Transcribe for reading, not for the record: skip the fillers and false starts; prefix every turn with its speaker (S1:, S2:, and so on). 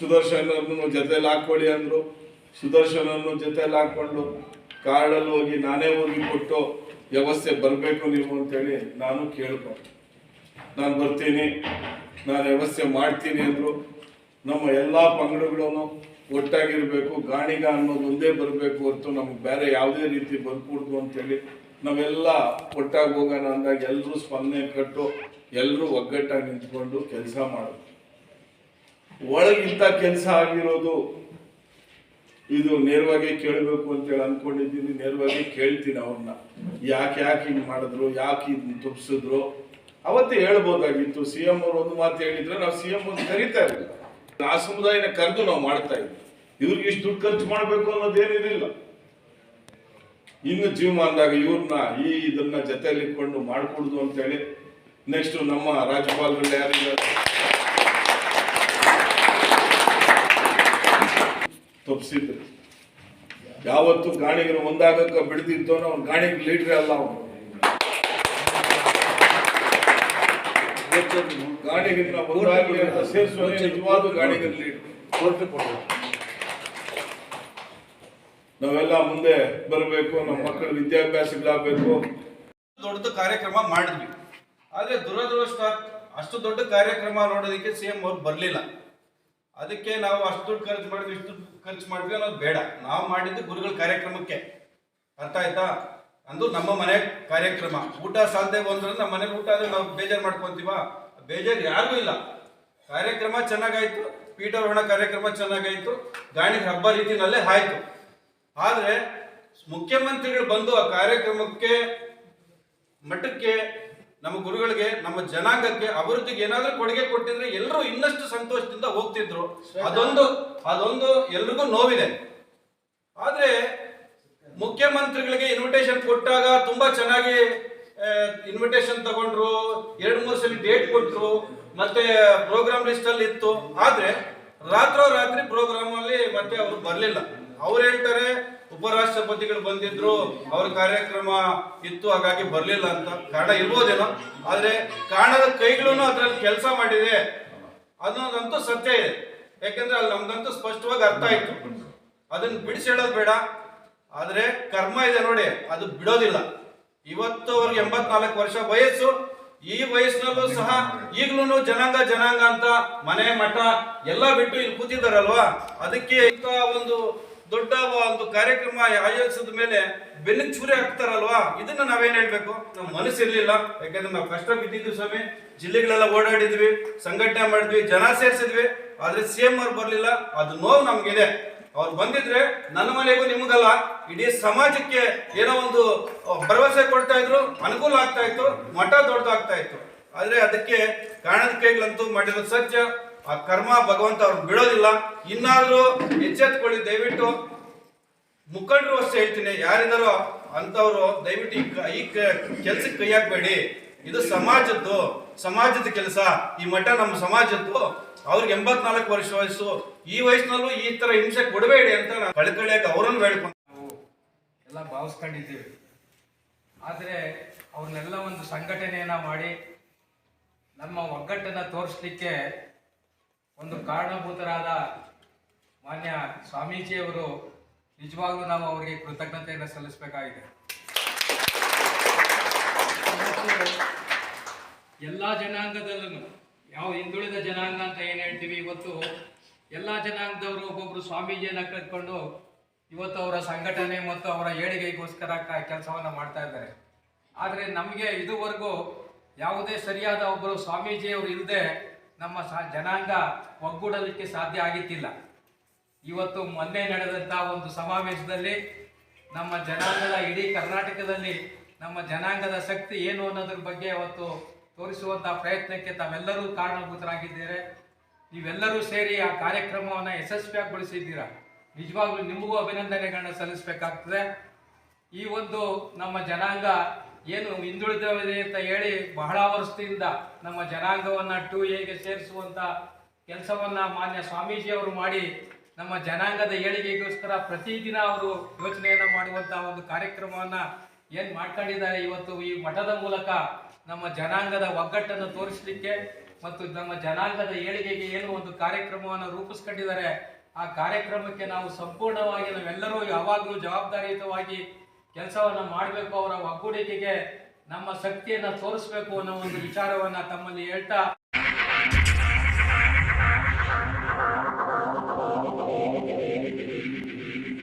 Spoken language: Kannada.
S1: ಸುದರ್ಶನನ್ನು ಜೊತೆಲಿ ಹಾಕೊಳ್ಳಿ ಅಂದರು. ಸುದರ್ಶನನ್ನು ಜೊತೆಲಿ ಹಾಕ್ಕೊಂಡು ಕಾರ್ಡಲ್ಲಿ ಹೋಗಿ ನಾನೇ ಹೋಗಿ ಕೊಟ್ಟು ವ್ಯವಸ್ಥೆ ಬರಬೇಕು ನೀವು ಅಂತೇಳಿ ನಾನು ಕೇಳ್ಕೊಂಡು ನಾನು ಬರ್ತೀನಿ, ನಾನು ವ್ಯವಸ್ಥೆ ಮಾಡ್ತೀನಿ ಅಂದರು. ನಮ್ಮ ಎಲ್ಲ ಪಂಗಡಗಳನ್ನು ಒಟ್ಟಾಗಿರಬೇಕು, ಗಾಣಿಗ ಅನ್ನೋದು ಒಂದೇ ಬರಬೇಕು ಹೊರತು ನಮ್ಗೆ ಬೇರೆ ಯಾವುದೇ ರೀತಿ ಬರ್ಕೂಡ್ದು ಅಂತೇಳಿ ನಾವೆಲ್ಲ ಒಟ್ಟಾಗಿ ಹೋಗೋಣ ಅಂದಾಗ ಎಲ್ಲರೂ ಸ್ಪಂದನೆ ಕಟ್ಟು ಎಲ್ಲರೂ ಒಗ್ಗಟ್ಟಾಗಿ ನಿಂತ್ಕೊಂಡು ಕೆಲಸ ಮಾಡೋದು. ಒಳಗಿಂತ ಕೆಲಸ ಆಗಿರೋದು ಇದು ನೇರವಾಗಿ ಕೇಳಬೇಕು ಅಂತೇಳಿ ಅಂದ್ಕೊಂಡಿದ್ದೀನಿ. ನೇರವಾಗಿ ಕೇಳ್ತೀನಿ ಅವ್ರನ್ನ, ಯಾಕೆ ಹಿಂಗೆ ಮಾಡಿದ್ರು, ಯಾಕೆ ಇದನ್ನ ತುಪ್ಸಿದ್ರು. ಅವತ್ತೇ ಹೇಳ್ಬೋದಾಗಿತ್ತು. ಸಿ ಎಂ ಅವ್ರು ಒಂದು ಮಾತು ಹೇಳಿದ್ರೆ ನಾವು ಸಿ ಎಂ ಅವ್ರು ಕರಿತಾ ಇರಲಿಲ್ಲ. ಆ ಸಮುದಾಯನ ಕರೆದು ನಾವು ಮಾಡ್ತಾ ಇದ್ವಿ. ಇವ್ರಿಗೆ ಇಷ್ಟು ದುಡ್ಡು ಖರ್ಚು ಮಾಡಬೇಕು ಅನ್ನೋದೇನಿರಲಿಲ್ಲ. ಇನ್ನು ಜೀವಮಾನದಾಗ ಇವ್ರನ್ನ ಇದನ್ನ ಜೊತೆಯಲ್ಲಿ ಇಟ್ಕೊಂಡು ಮಾಡ್ಕೊಡುದು ಅಂತೇಳಿ ನೆಕ್ಸ್ಟ್ ನಮ್ಮ ರಾಜ್ಯಪಾಲರು ಯಾರಿದ್ದಾರೆ ತಪ್ಪಿಸಿದ್ರು. ಯಾವತ್ತು ಗಾಣಿಗರು ಒಂದಾಗಕ್ಕೆ ಬಿಡ್ತಿದ್ದೋ ಅವ್ನು ಗಾಣಿಗ ಲೀಡ್ರೇ ಅಲ್ಲ. ಅವನು ಗಾಣಿಗರನ್ನ ಒಂದಾಗಲಿ ಅಂತ ಸೇರಿಸುವ ನಿಜವಾದ ಗಾಣಿಗರ ಲೀಡ್ರ್. ನಾವೆಲ್ಲ ಮುಂದೆ ಬರಬೇಕು, ನಮ್ಮ ಮಕ್ಕಳ ವಿದ್ಯಾಭ್ಯಾಸಗಳಾಗಬೇಕು.
S2: ದೊಡ್ಡ ಕಾರ್ಯಕ್ರಮ ಮಾಡಿದ್ವಿ. ಆದ್ರೆ ದುರದೃಷ್ಟ ಅಷ್ಟು ದೊಡ್ಡ ಕಾರ್ಯಕ್ರಮ ನೋಡೋದಕ್ಕೆ ಸಿಎಂ ಅವ್ರು ಬರಲಿಲ್ಲ. ಅದಕ್ಕೆ ನಾವು ಅಷ್ಟು ದುಡ್ಡು ಖರ್ಚು ಮಾಡಿದ್ವಿ, ಇಷ್ಟು ಖರ್ಚು ಮಾಡಿದ್ವಿ ಅನ್ನೋದು ಬೇಡ. ನಾವು ಮಾಡಿದ್ದು ಗುರುಗಳ ಕಾರ್ಯಕ್ರಮಕ್ಕೆ, ಅರ್ಥ ಆಯ್ತಾ? ಅಂದು ನಮ್ಮ ಮನೆ ಕಾರ್ಯಕ್ರಮ. ಊಟ ಸಾಧ್ಯ ಬಂದ್ರೆ ನಮ್ಮ ಮನೇಲಿ ಊಟ ಆದ್ರೆ ನಾವು ಬೇಜಾರು ಮಾಡ್ಕೊಂತೀವ? ಬೇಜಾರು ಯಾರಿಗೂ ಇಲ್ಲ. ಕಾರ್ಯಕ್ರಮ ಚೆನ್ನಾಗಾಯ್ತು, ಪೀಠಾರೋಹಣ ಕಾರ್ಯಕ್ರಮ ಚೆನ್ನಾಗಾಯ್ತು, ಗಾಣಿಗ ಹಬ್ಬ ರೀತಿನಲ್ಲೇ ಆಯ್ತು. ಆದ್ರೆ ಮುಖ್ಯಮಂತ್ರಿಗಳು ಬಂದು ಆ ಕಾರ್ಯಕ್ರಮಕ್ಕೆ ಮಠಕ್ಕೆ, ನಮ್ಮ ಗುರುಗಳಿಗೆ, ನಮ್ಮ ಜನಾಂಗಕ್ಕೆ ಅಭಿವೃದ್ಧಿಗೆ ಏನಾದ್ರೂ ಕೊಡುಗೆ ಕೊಟ್ಟಿದ್ರೆ ಎಲ್ಲರೂ ಇನ್ನಷ್ಟು ಸಂತೋಷದಿಂದ ಹೋಗ್ತಿದ್ರು. ಅದೊಂದು ಎಲ್ರಿಗೂ ನೋವಿದೆ. ಆದ್ರೆ ಮುಖ್ಯಮಂತ್ರಿಗಳಿಗೆ ಇನ್ವಿಟೇಷನ್ ಕೊಟ್ಟಾಗ ತುಂಬಾ ಚೆನ್ನಾಗಿ ಇನ್ವಿಟೇಷನ್ ತಗೊಂಡ್ರು, 2-3 ಸಲ ಡೇಟ್ ಕೊಟ್ರು, ಮತ್ತೆ ಪ್ರೋಗ್ರಾಮ್ ಲಿಸ್ಟ್ ಅಲ್ಲಿ ಇತ್ತು. ಆದ್ರೆ ರಾತ್ರಿ ಪ್ರೋಗ್ರಾಮ್ ಅಲ್ಲಿ ಮತ್ತೆ ಅವ್ರು ಬರ್ಲಿಲ್ಲ. ಅವ್ರು ಹೇಳ್ತಾರೆ ಉಪರಾಷ್ಟ್ರಪತಿಗಳು ಬಂದಿದ್ರು, ಅವ್ರ ಕಾರ್ಯಕ್ರಮ ಇತ್ತು, ಹಾಗಾಗಿ ಬರ್ಲಿಲ್ಲ ಅಂತ. ಕಾರಣ ಇರ್ಬೋದೇನೋ, ಆದ್ರೆ ಕಾರಣದ ಕೈಗಳು ಅದ್ರಲ್ಲಿ ಕೆಲಸ ಮಾಡಿದೆ ಅನ್ನೋದಂತೂ ಸತ್ಯ ಇದೆ. ಯಾಕಂದ್ರೆ ಅಲ್ಲಿ ನಮ್ದಂತೂ ಸ್ಪಷ್ಟವಾಗಿ ಅರ್ಥ ಆಯ್ತು. ಅದನ್ನ ಬಿಡಿಸಿ ಹೇಳೋದು ಬೇಡ, ಆದ್ರೆ ಕರ್ಮ ಇದೆ ನೋಡಿ, ಅದು ಬಿಡೋದಿಲ್ಲ. ಇವತ್ತು ಅವ್ರಿಗೆ 84 ವರ್ಷ ವಯಸ್ಸು. ಈ ವಯಸ್ಸಿನಲ್ಲೂ ಸಹ ಈಗ್ಲೂ ಜನಾಂಗ ಅಂತ ಮನೆ ಮಠ ಎಲ್ಲ ಬಿಟ್ಟು ಇಲ್ಲಿ ಕೂತಿದಾರಲ್ವಾ. ಅದಕ್ಕೆ ಒಂದು ದೊಡ್ಡ ಒಂದು ಕಾರ್ಯಕ್ರಮ ಆಯೋಜಿಸಿದ ಮೇಲೆ ಬೆನ್ನಿಗೆ ಚೂರಿ ಹಾಕ್ತಾರಲ್ವಾ. ಇದನ್ನ ನಾವೇನ್ ಹೇಳ್ಬೇಕು? ನಾವು ಮನಸ್ಸಿರ್ಲಿಲ್ಲ. ಯಾಕಂದ್ರೆ ನಾವು ಕಷ್ಟ ಬಿದ್ದಿದ್ವಿ ಸ್ವಾಮಿ, ಜಿಲ್ಲೆಗಳೆಲ್ಲ ಓಡಾಡಿದ್ವಿ, ಸಂಘಟನೆ ಮಾಡಿದ್ವಿ, ಜನ ಸೇರಿಸಿದ್ವಿ. ಆದ್ರೆ ಸಿಎಂ ಅವ್ರು ಬರ್ಲಿಲ್ಲ. ಅದು ನೋವು ನಮ್ಗಿದೆ. ಅವ್ರು ಬಂದಿದ್ರೆ ನನ್ನ ಮನೆಗೂ ನಿಮಗಲ್ಲ, ಇಡೀ ಸಮಾಜಕ್ಕೆ ಏನೋ ಒಂದು ಭರವಸೆ ಕೊಡ್ತಾ ಇದ್ರು, ಅನುಕೂಲ ಆಗ್ತಾ ಇತ್ತು, ಮಠ ದೊಡ್ಡದಾಗ್ತಾ ಇತ್ತು. ಆದ್ರೆ ಅದಕ್ಕೆ ಕಾರಣದ ಕೈಗಳಂತೂ ಮಾಡಿರೋದು ಸತ್ಯ. ಆ ಕರ್ಮ ಭಗವಂತ ಅವ್ರನ್ನ ಬಿಡೋದಿಲ್ಲ. ಇನ್ನಾದ್ರೂ ಎಚ್ಚೆತ್ಕೊಳ್ಳಿ ದಯವಿಟ್ಟು. ಮುಖಂಡರು ಅಷ್ಟೇ ಹೇಳ್ತೀನಿ, ಯಾರಿದಾರೋ ಅಂತವ್ರು ದಯವಿಟ್ಟು ಈ ಕೆಲ್ಸಕ್ಕೆ ಕೈ ಹಾಕ್ಬೇಡಿ. ಇದು ಸಮಾಜದ ಕೆಲಸ. ಈ ಮಠ ನಮ್ಮ ಸಮಾಜದ್ದು. ಅವ್ರಿಗೆ 84 ವರ್ಷ ವಯಸ್ಸು. ಈ ವಯಸ್ಸಿನಲ್ಲೂ ಈ ತರ ಹಿಂಸೆ ಕೊಡಬೇಡಿ ಅಂತ ಕಳಕಳಿಯಾಗಿ ಅವರನ್ನು ಹೇಳ್ಕೊಂಡು
S3: ನಾವು ಎಲ್ಲ ಭಾವಿಸ್ಕೊಂಡಿದ್ದೀವಿ. ಆದರೆ ಅವ್ರನ್ನೆಲ್ಲ ಒಂದು ಸಂಘಟನೆಯನ್ನ ಮಾಡಿ ನಮ್ಮ ಒಗ್ಗಟ್ಟನ್ನು ತೋರಿಸ್ಲಿಕ್ಕೆ ಒಂದು ಕಾರಣಭೂತರಾದ ಮಾನ್ಯ ಸ್ವಾಮೀಜಿಯವರು ನಿಜವಾಗ್ಲೂ ನಾವು ಅವರಿಗೆ ಕೃತಜ್ಞತೆಯನ್ನು ಸಲ್ಲಿಸಬೇಕಾಗಿದೆ. ಎಲ್ಲ ಜನಾಂಗದಲ್ಲೂ ಯಾವ ಹಿಂದುಳಿದ ಜನಾಂಗ ಅಂತ ಏನು ಹೇಳ್ತೀವಿ, ಇವತ್ತು ಎಲ್ಲ ಜನಾಂಗದವರು ಒಬ್ಬೊಬ್ರು ಸ್ವಾಮೀಜಿಯನ್ನು ಕರ್ಕೊಂಡು ಇವತ್ತು ಅವರ ಸಂಘಟನೆ ಮತ್ತು ಅವರ ಏಳಿಗೆಗೋಸ್ಕರ ಕೆಲಸವನ್ನು ಮಾಡ್ತಾ ಇದ್ದಾರೆ. ಆದರೆ ನಮಗೆ ಇದುವರೆಗೂ ಯಾವುದೇ ಸರಿಯಾದ ಒಬ್ಬರು ಸ್ವಾಮೀಜಿಯವರು ಇಲ್ಲದೆ ನಮ್ಮ ಜನಾಂಗ ಒಗ್ಗೂಡಲಿಕ್ಕೆ ಸಾಧ್ಯ ಆಗಿತ್ತಿಲ್ಲ. ಇವತ್ತು ಮೊನ್ನೆ ನಡೆದಂಥ ಒಂದು ಸಮಾವೇಶದಲ್ಲಿ ನಮ್ಮ ಜನಾಂಗದ ಇಡೀ ಕರ್ನಾಟಕದಲ್ಲಿ ನಮ್ಮ ಜನಾಂಗದ ಶಕ್ತಿ ಏನು ಅನ್ನೋದ್ರ ಬಗ್ಗೆ ಅವತ್ತು ತೋರಿಸುವಂಥ ಪ್ರಯತ್ನಕ್ಕೆ ತಾವೆಲ್ಲರೂ ಕಾರಣಭೂತರಾಗಿದ್ದೀರಿ. ನೀವೆಲ್ಲರೂ ಸೇರಿ ಆ ಕಾರ್ಯಕ್ರಮವನ್ನು ಯಶಸ್ವಿಯಾಗಿಗೊಳಿಸಿದ್ದೀರಾ. ನಿಜವಾಗ್ಲೂ ನಿಮಗೂ ಅಭಿನಂದನೆಗಳನ್ನ ಸಲ್ಲಿಸಬೇಕಾಗ್ತದೆ. ಈ ಒಂದು ನಮ್ಮ ಜನಾಂಗ ಏನು ಹಿಂದುಳಿದಿದೆ ಅಂತ ಹೇಳಿ ಬಹಳ ವರ್ಷದಿಂದ ನಮ್ಮ ಜನಾಂಗವನ್ನು 2Aಗೆ ಸೇರಿಸುವಂಥ ಕೆಲಸವನ್ನು ಮಾನ್ಯ ಸ್ವಾಮೀಜಿಯವರು ಮಾಡಿ ನಮ್ಮ ಜನಾಂಗದ ಏಳಿಗೆಗೋಸ್ಕರ ಪ್ರತಿದಿನ ಅವರು ಯೋಚನೆಯನ್ನು ಮಾಡುವಂಥ ಒಂದು ಕಾರ್ಯಕ್ರಮವನ್ನು ಏನು ಮಾಡ್ಕೊಂಡಿದ್ದಾರೆ. ಇವತ್ತು ಈ ಮಠದ ಮೂಲಕ ನಮ್ಮ ಜನಾಂಗದ ಒಗ್ಗಟ್ಟನ್ನು ತೋರಿಸಲಿಕ್ಕೆ ಮತ್ತು ನಮ್ಮ ಜನಾಂಗದ ಏಳಿಗೆಗೆ ಏನು ಒಂದು ಕಾರ್ಯಕ್ರಮವನ್ನು ರೂಪಿಸ್ಕೊಂಡಿದ್ದಾರೆ, ಆ ಕಾರ್ಯಕ್ರಮಕ್ಕೆ ನಾವು ಸಂಪೂರ್ಣವಾಗಿ ನಾವೆಲ್ಲರೂ ಯಾವಾಗಲೂ ಜವಾಬ್ದಾರಿಯುತವಾಗಿ ಕೆಲಸವನ್ನು ಮಾಡಬೇಕು. ಅವರ ಒಗ್ಗೂಡಿಕೆಗೆ ನಮ್ಮ ಶಕ್ತಿಯನ್ನು ತೋರಿಸ್ಬೇಕು ಅನ್ನೋ ಒಂದು ವಿಚಾರವನ್ನು ತಮ್ಮಲ್ಲಿ ಹೇಳ್ತಾ